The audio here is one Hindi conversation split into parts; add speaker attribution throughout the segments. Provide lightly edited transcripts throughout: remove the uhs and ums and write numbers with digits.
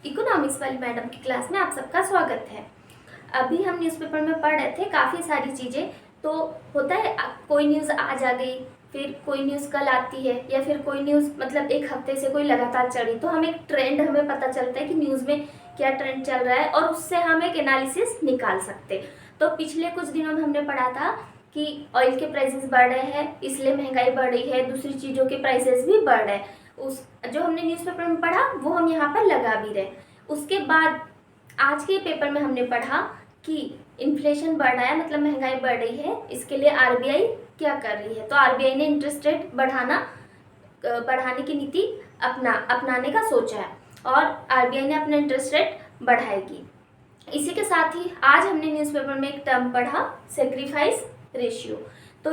Speaker 1: इकोनॉमिक्स वाली मैडम की क्लास में आप सबका स्वागत है। अभी हम न्यूज़पेपर में पढ़ रहे थे काफ़ी सारी चीज़ें। तो होता है कोई न्यूज़ आज आ गई, फिर कोई न्यूज़ कल आती है, या फिर कोई न्यूज़ मतलब एक हफ्ते से कोई लगातार चढ़ी, तो हम एक ट्रेंड हमें पता चलता है कि न्यूज़ में क्या ट्रेंड चल रहा है और उससे हम एक एनालिसिस निकाल सकते हैं। तो पिछले कुछ दिनों में हमने पढ़ा था कि ऑयल के प्राइसेस बढ़ रहे हैं, इसलिए महंगाई बढ़ रही है, दूसरी चीज़ों के प्राइसेस भी बढ़ रहे हैं। उस जो हमने न्यूज़पेपर में पढ़ा वो हम यहाँ पर लगा भी रहे। उसके बाद आज के पेपर में हमने पढ़ा कि इन्फ्लेशन बढ़ रहा है, मतलब महंगाई बढ़ रही है, इसके लिए आरबीआई क्या कर रही है। तो आरबीआई ने इंटरेस्ट रेट बढ़ाने की नीति अपनाने का सोचा है और आरबीआई ने अपना इंटरेस्ट रेट बढ़ाएगी। इसी के साथ ही आज हमने न्यूज़पेपर में एक टर्म पढ़ा, सेक्रीफाइस रेशियो। तो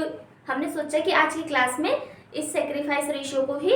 Speaker 1: हमने सोचा कि आज की क्लास में इस सेक्रीफाइस रेशियो को ही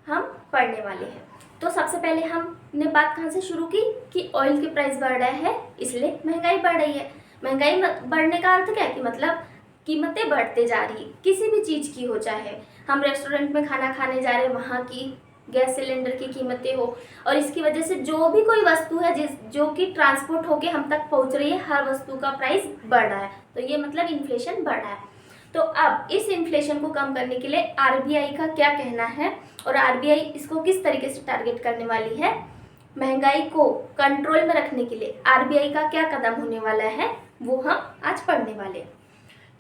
Speaker 1: हम पढ़ने वाले हैं। तो सबसे पहले हमने बात कहाँ से शुरू की कि ऑयल के प्राइस बढ़ रहा है, इसलिए महंगाई बढ़ रही है। महंगाई बढ़ने का अर्थ क्या है कि मतलब कीमतें बढ़ते जा रही, किसी भी चीज़ की हो, चाहे हम रेस्टोरेंट में खाना खाने जा रहे हैं, वहाँ की गैस सिलेंडर की कीमतें हो, और इसकी वजह से जो भी कोई वस्तु है जो कि ट्रांसपोर्ट होके हम तक पहुँच रही है, हर वस्तु का प्राइस बढ़ रहा है। तो ये मतलब इन्फ्लेशन बढ़ रहा है। तो अब इस इन्फ्लेशन को कम करने के लिए आरबीआई का क्या कहना है और आरबीआई इसको किस तरीके से टारगेट करने वाली है, महंगाई को कंट्रोल में रखने के लिए आरबीआई का क्या कदम होने वाला है, वो हम आज पढ़ने वाले हैं।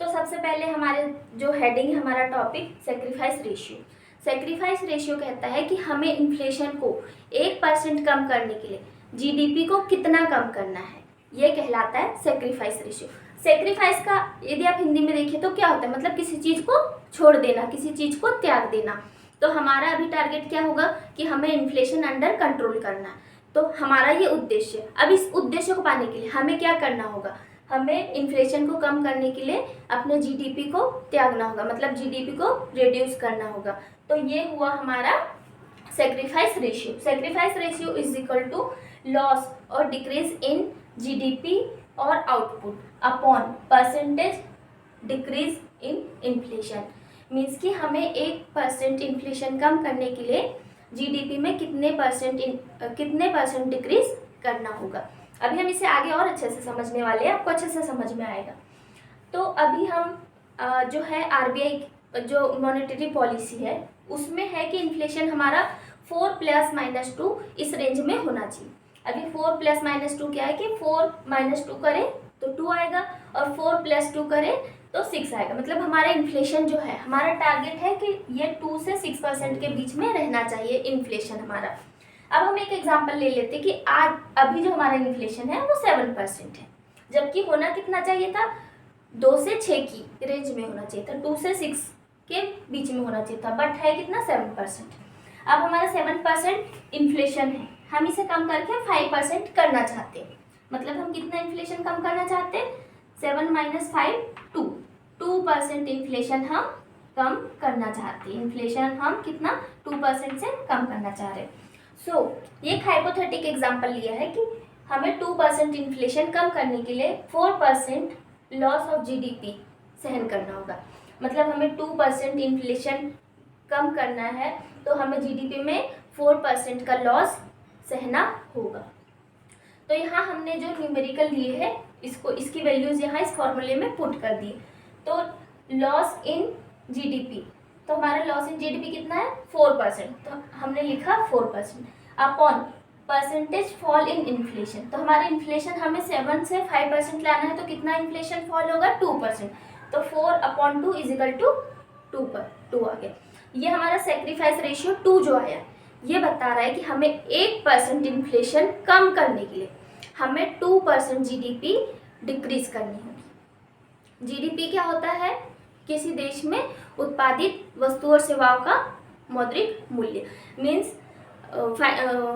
Speaker 1: तो सबसे पहले हमारे जो हेडिंग है, हमारा topic sacrifice ratio. Sacrifice ratio कहता है कि हमें इन्फ्लेशन को 1% कम करने के लिए जीडीपी को कितना कम करना है, ये कहलाता है सेक्रीफाइस रेशियो। सेक्रीफाइस का यदि आप हिंदी में देखिए तो क्या होता है, मतलब किसी चीज़ को छोड़ देना, किसी चीज़ को त्याग देना। तो हमारा अभी टारगेट क्या होगा कि हमें इन्फ्लेशन अंडर कंट्रोल करना है। तो हमारा ये उद्देश्य, अब इस उद्देश्य को पाने के लिए हमें क्या करना होगा, हमें इन्फ्लेशन को कम करने के लिए अपने जीडीपी को त्यागना होगा, मतलब जीडीपी को रिड्यूस करना होगा। तो ये हुआ हमारा sacrifice ratio. Sacrifice ratio is equal to loss और डिक्रीज इन जीडीपी और output upon percentage decrease in inflation. Means कि हमें 1% इन्फ्लेशन कम करने के लिए जीडीपी में कितने परसेंट डिक्रीज करना होगा। अभी हम इसे आगे और अच्छे से समझने वाले हैं, आपको अच्छे से समझ में आएगा। तो अभी हम जो है आरबीआई जो मॉनेटरी पॉलिसी है उसमें है कि इन्फ्लेशन हमारा 4+-2 इस रेंज में होना चाहिए। अभी 4+-2 क्या है कि 4-2 करें तो 2 आएगा और 4+2 करें तो 6 आएगा। मतलब हमारा इन्फ्लेशन जो है, हमारा टारगेट है कि ये 2 से 6% के बीच में रहना चाहिए इन्फ्लेशन हमारा। अब हम एक एग्जांपल ले लेते कि आज अभी जो हमारा इन्फ्लेशन है वो 7% है, जबकि होना कितना चाहिए था, 2 से 6 की रेंज में होना चाहिए था, 2 से 6 के बीच में होना चाहिए था, बट है कितना 7%। अब हमारा 7% इन्फ्लेशन है, हम इसे कम करके 5% करना चाहते हैं। मतलब हम कितना इन्फ्लेशन कम करना चाहते हैं, 7 - 5 2% इन्फ्लेशन हम कम करना चाहते हैं। इन्फ्लेशन हम कितना 2% से कम करना चाह रहे हैं। ये एक हाइपोथेटिक एग्जांपल लिया है कि हमें 2% इन्फ्लेशन कम करने के लिए 4% लॉस ऑफ जीडीपी सहन करना होगा। मतलब हमें 2% इन्फ्लेशन कम करना है तो हमें जीडीपी में 4% का लॉस सहना होगा। तो यहाँ हमने जो न्यूमेरिकल लिए है इसकी वैल्यूज यहाँ इस फॉर्मूले में पुट कर दी। तो लॉस इन जीडीपी, तो हमारा लॉस इन जीडीपी कितना है 4%, तो हमने लिखा 4% upon percentage fall in inflation. तो हमारा इन्फ्लेशन हमें 7 से 5% लाना है, तो कितना इन्फ्लेशन फॉल होगा 2%, तो 4/2 इज इक्वल टू 2 आ गया। ये हमारा सेक्रीफाइस रेशियो 2 जो आया ये बता रहा है कि हमें 1% इन्फ्लेशन कम करने के लिए हमें 2% जीडीपी डिक्रीज करनी होगी। जीडीपी क्या होता है, किसी देश में उत्पादित वस्तु और सेवाओं का मौद्रिक मूल्य, means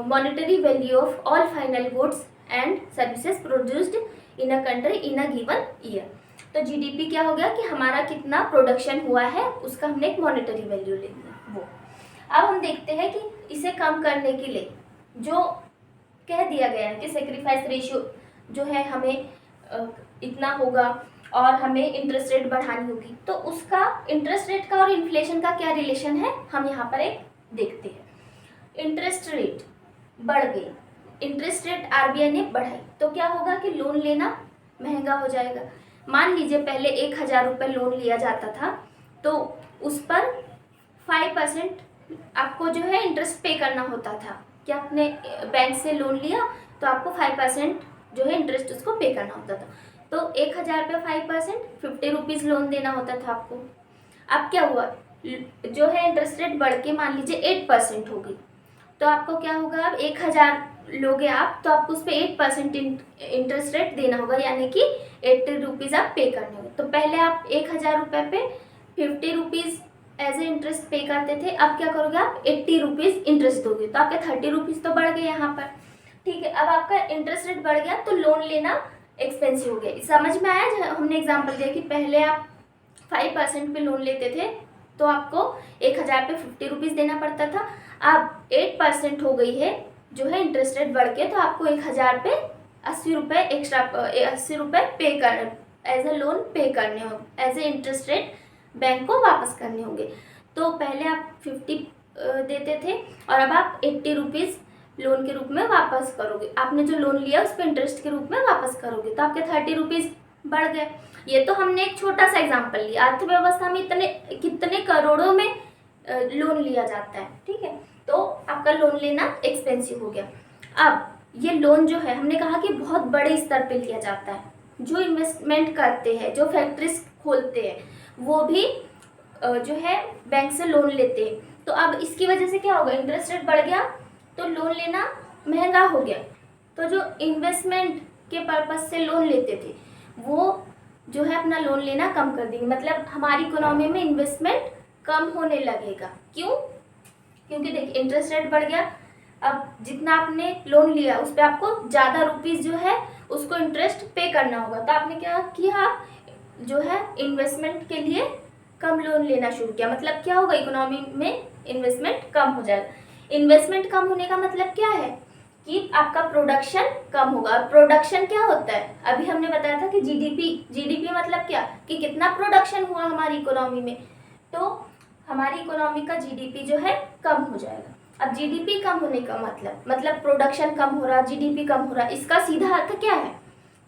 Speaker 1: monetary value of all final goods and services produced in a country in a given year. तो जीडीपी क्या हो गया कि हमारा कितना प्रोडक्शन हुआ है उसका हमने एक मॉनेटरी वैल्यू ले लिया वो। अब हम देखते हैं कि इसे कम करने के लिए जो कह दिया गया है कि सेक्रीफाइस रेशियो जो है हमें इतना होगा और हमें इंटरेस्ट रेट बढ़ानी होगी, तो उसका इंटरेस्ट रेट का और इन्फ्लेशन का क्या रिलेशन है हम यहाँ पर एक देखते हैं। इंटरेस्ट रेट बढ़ गई इंटरेस्ट रेट आरबीआई ने बढ़ाई तो क्या होगा कि लोन लेना महंगा हो जाएगा। मान लीजिए पहले 1,000 रुपये लोन लिया जाता था तो उस पर 5% आपको जो है इंटरेस्ट पे करना होता था कि आपने बैंक से लोन लिया तो आपको 5% जो है इंटरेस्ट उसको पे करना होता था। तो 1,000 पे 5% 50 रुपीज़ लोन देना होता था आपको। अब क्या हुआ, जो है इंटरेस्ट रेट बढ़ के मान लीजिए 8% हो गई तो आपको क्या होगा, अब 1,000 लोगे आप तो आपको उस पर 8% इंटरेस्ट रेट देना होगा, यानी कि 80 रुपीज़ आप पे करने होंगे। तो पहले आप 1,000 रुपये पे 50 रुपीज़ एज ए इंटरेस्ट पे करते थे, अब क्या करोगे आप 80 रुपीज़ इंटरेस्ट दोगे तो आपके 30 रुपीज़ तो बढ़ गए यहाँ पर। ठीक है, अब आपका इंटरेस्ट रेट बढ़ गया तो लोन लेना एक्सपेंसिव हो गया। समझ में आया, हमने एग्जाम्पल दिया कि पहले आप 5% पे लोन लेते थे तो आपको 1,000 पे 50 रुपीज़ देना पड़ता था। अब 8% हो गई है जो है इंटरेस्ट रेट बढ़ के, तो आपको 1,000 पे 80 रुपये एक्स्ट्रा 80 रुपये पे कर एज ए लोन पे करने होंगे, as a interest rate bank को वापस करने होंगे। तो पहले आप 50 देते थे और अब आप 80 रुपीज़ लोन के रूप में वापस करोगे, आपने जो लोन लिया उस पर इंटरेस्ट के रूप में वापस करोगे तो आपके 30 रुपीज़ बढ़ गए। ये तो हमने एक छोटा सा एग्जाम्पल लिया, अर्थव्यवस्था में इतने कितने करोड़ों में लोन लिया जाता है। ठीक है, तो आपका लोन लेना एक्सपेंसिव हो गया। अब ये लोन जो है हमने कहा कि बहुत बड़े स्तर पे लिया जाता है, जो इन्वेस्टमेंट करते हैं, जो फैक्ट्रीज खोलते हैं वो भी जो है बैंक से लोन लेते हैं। तो अब इसकी वजह से क्या होगा, इंटरेस्ट रेट बढ़ गया तो लोन लेना महंगा हो गया। तो जो इन्वेस्टमेंट के पर्पज से लोन लेते थे वो जो है अपना लोन लेना कम कर देंगे, मतलब हमारी इकोनॉमी में इन्वेस्टमेंट कम होने लगेगा। क्यों? क्योंकि देखिए इंटरेस्ट रेट बढ़ गया, अब जितना आपने लोन लिया उस पर आपको ज़्यादा रुपीज़ जो है उसको इंटरेस्ट पे करना होगा। तो आपने क्या किया, जो है इन्वेस्टमेंट के लिए कम लोन लेना शुरू किया। मतलब क्या होगा, इकोनॉमी में इन्वेस्टमेंट कम हो जाएगा। इन्वेस्टमेंट कम होने का मतलब क्या है कि आपका प्रोडक्शन कम होगा। और प्रोडक्शन क्या होता है, अभी हमने बताया था कि जीडीपी मतलब क्या, कि कितना प्रोडक्शन हुआ हमारी इकोनॉमी में, तो हमारी इकोनॉमी का जीडीपी जो है कम हो जाएगा। अब जीडीपी कम होने का मतलब प्रोडक्शन कम हो रहा, जीडीपी कम हो रहा, इसका सीधा अर्थ क्या है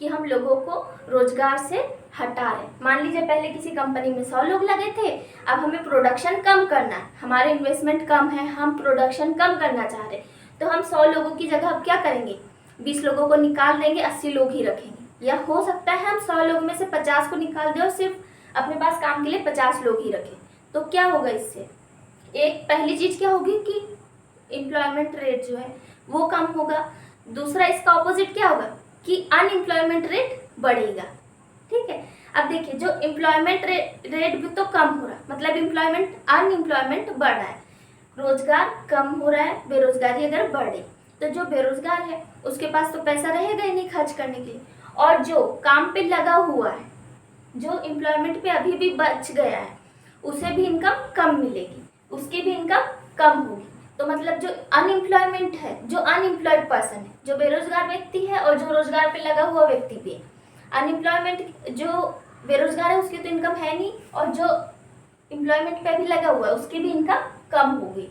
Speaker 1: कि हम लोगों को रोजगार से हटा रहे। मान लीजिए पहले किसी कंपनी में 100 लोग लगे थे, अब हमें प्रोडक्शन कम करना है, हमारे इन्वेस्टमेंट कम है, हम प्रोडक्शन कम करना चाह रहे, तो हम 100 लोगों की जगह अब क्या करेंगे, 20 लोगों को निकाल देंगे, 80 लोग ही रखेंगे। या हो सकता है हम 100 लोगों में से 50 को निकाल दें और सिर्फ अपने पास काम के लिए 50 लोग ही रखें। तो क्या होगा इससे, एक पहली चीज़ क्या होगी कि एम्प्लॉयमेंट रेट जो है वो कम होगा। दूसरा इसका ऑपोजिट क्या होगा कि अनएम्प्लॉयमेंट रेट बढ़ेगा। ठीक है, अब देखिए जो एम्प्लॉयमेंट रेट भी तो कम हो रहा है, मतलब अनएम्प्लॉयमेंट बढ़ रहा है, रोजगार कम हो रहा है, बेरोजगारी अगर बढ़े तो जो बेरोजगार है उसके पास तो पैसा रहेगा ही नहीं खर्च करने के लिए, और जो काम पे लगा हुआ है, जो एम्प्लॉयमेंट पे अभी भी बच गया है, उसे भी इनकम कम मिलेगी, उसकी भी इनकम कम होगी। तो मतलब जो अनएम्प्लॉयमेंट है, जो अनएम्प्लॉयड पर्सन है, जो बेरोजगार व्यक्ति है और जो रोजगार पे लगा हुआ व्यक्ति भी है, अनएम्प्लॉयमेंट जो बेरोजगार है उसकी तो इनकम है नहीं, और जो एम्प्लॉयमेंट पे भी लगा हुआ है उसकी भी इनकम कम हो गई।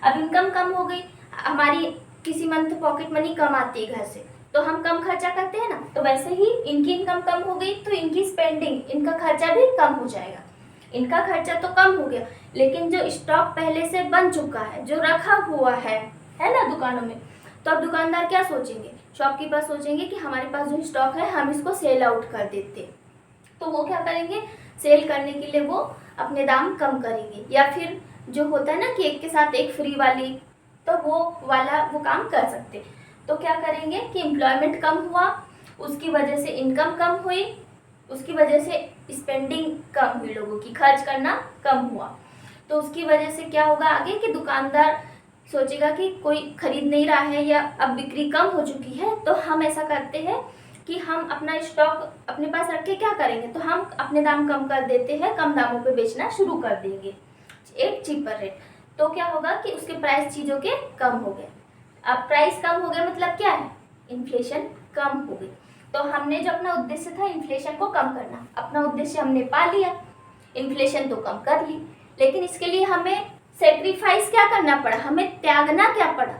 Speaker 1: अब इनकम कम हो गई, हमारी किसी मंथ पॉकेट मनी कम आती है घर से, तो हम कम खर्चा करते हैं ना, तो वैसे ही इनकी इनकम कम हो गई तो इनकी स्पेंडिंग, इनका खर्चा भी कम हो जाएगा। इनका खर्चा तो कम हो गया, लेकिन जो स्टॉक पहले से बन चुका है, जो रखा हुआ है ना दुकानों में, तो अब दुकानदार क्या सोचेंगे, शॉपकीपर सोचेंगे कि हमारे पास जो स्टॉक है हम इसको सेल आउट कर देते, तो वो क्या करेंगे, सेल करने के लिए वो अपने दाम कम करेंगे, या फिर जो होता है ना कि एक के साथ एक फ्री वाली, तो वो काम कर सकते। तो क्या करेंगे कि एम्प्लॉयमेंट कम हुआ, उसकी वजह से इनकम कम हुई, उसकी वजह से स्पेंडिंग कम हुई, लोगों की खर्च करना कम हुआ, तो उसकी वजह से क्या होगा आगे कि दुकानदार सोचेगा कि कोई खरीद नहीं रहा है या अब बिक्री कम हो चुकी है, तो हम ऐसा करते हैं कि हम अपना स्टॉक अपने पास रख के क्या करेंगे, तो हम अपने दाम कम कर देते हैं, कम दामों पे बेचना शुरू कर देंगे, एक चीपर रेट। तो क्या होगा कि उसके प्राइस चीज़ों के कम हो गए। अब प्राइस कम हो गया मतलब क्या है, इन्फ्लेशन कम हो गई। तो हमने जो अपना उद्देश्य था इन्फ्लेशन को कम करना, अपना उद्देश्य हमने पा लिया, इन्फ्लेशन तो कम कर ली, लेकिन इसके लिए हमें सेक्रीफाइस क्या करना पड़ा, हमें त्यागना क्या पड़ा,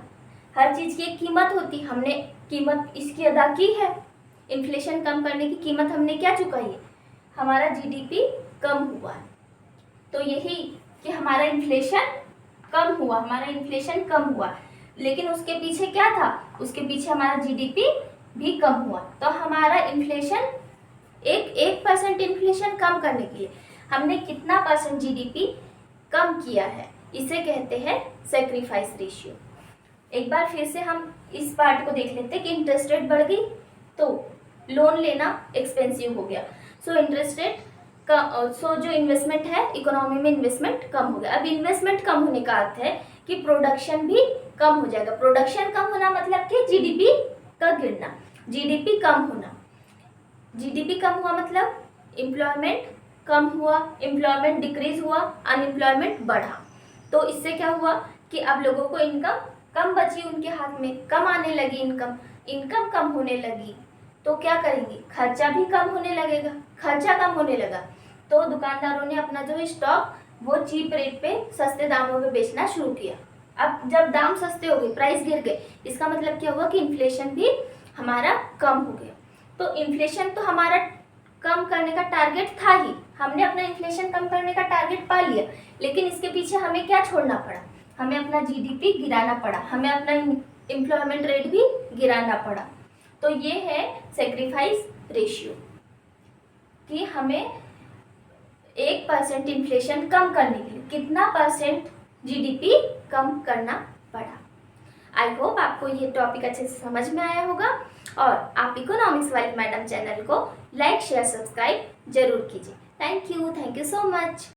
Speaker 1: हर चीज़ की एक कीमत होती, हमने कीमत इसकी अदा की है। इन्फ्लेशन कम करने की कीमत हमने क्या चुकाई है, हमारा जीडीपी कम हुआ है। तो यही कि हमारा इन्फ्लेशन कम हुआ, हमारा इन्फ्लेशन कम हुआ, लेकिन उसके पीछे क्या था, उसके पीछे हमारा जीडीपी भी कम हुआ। तो हमारा इन्फ्लेशन 1% इन्फ्लेशन कम करने के लिए हमने कितना % जीडीपी कम किया है, इसे कहते हैं सैक्रिफाइस रेशियो। एक बार फिर से हम इस पार्ट को देख लेते हैं कि इंटरेस्ट रेट बढ़ गई तो लोन लेना एक्सपेंसिव हो गया। सो इंटरेस्ट रेट सो जो इन्वेस्टमेंट है, इकोनॉमी में इन्वेस्टमेंट कम हो गया। अब इन्वेस्टमेंट कम होने का अर्थ है कि प्रोडक्शन भी कम हो जाएगा। प्रोडक्शन कम होना मतलब कि जीडीपी का गिरना, जीडीपी कम होना। जीडीपी कम हुआ मतलब एम्प्लॉयमेंट कम हुआ, एम्प्लॉयमेंट डिक्रीज हुआ, अनएम्प्लॉयमेंट बढ़ा। तो इससे क्या हुआ कि अब लोगों को इनकम कम बची उनके हाथ में, कम आने लगी इनकम कम होने लगी। तो क्या करेंगे, खर्चा भी कम होने लगेगा। खर्चा कम होने लगा तो दुकानदारों ने अपना जो स्टॉक वो चीप रेट पे, सस्ते दामों पे बेचना शुरू किया। अब जब दाम सस्ते हो गए, प्राइस गिर गए, इसका मतलब क्या हुआ कि इन्फ्लेशन भी हमारा कम हो गया। तो इन्फ्लेशन तो हमारा कम करने का टारगेट था ही, हमने अपना इन्फ्लेशन कम करने का टारगेट पा लिया, लेकिन इसके पीछे हमें क्या छोड़ना पड़ा, हमें अपना जीडीपी गिराना पड़ा, हमें अपना एम्प्लॉयमेंट रेट भी गिराना पड़ा। तो ये है सैक्रिफाइस रेशियो कि हमें 1% इन्फ्लेशन कम करने के लिए कितना % जीडीपी कम करना पड़ा। आई होप आपको ये टॉपिक अच्छे से समझ में आया होगा और आप इकोनॉमिक्स वाली मैडम चैनल को लाइक शेयर सब्सक्राइब जरूर कीजिए। Thank you so much.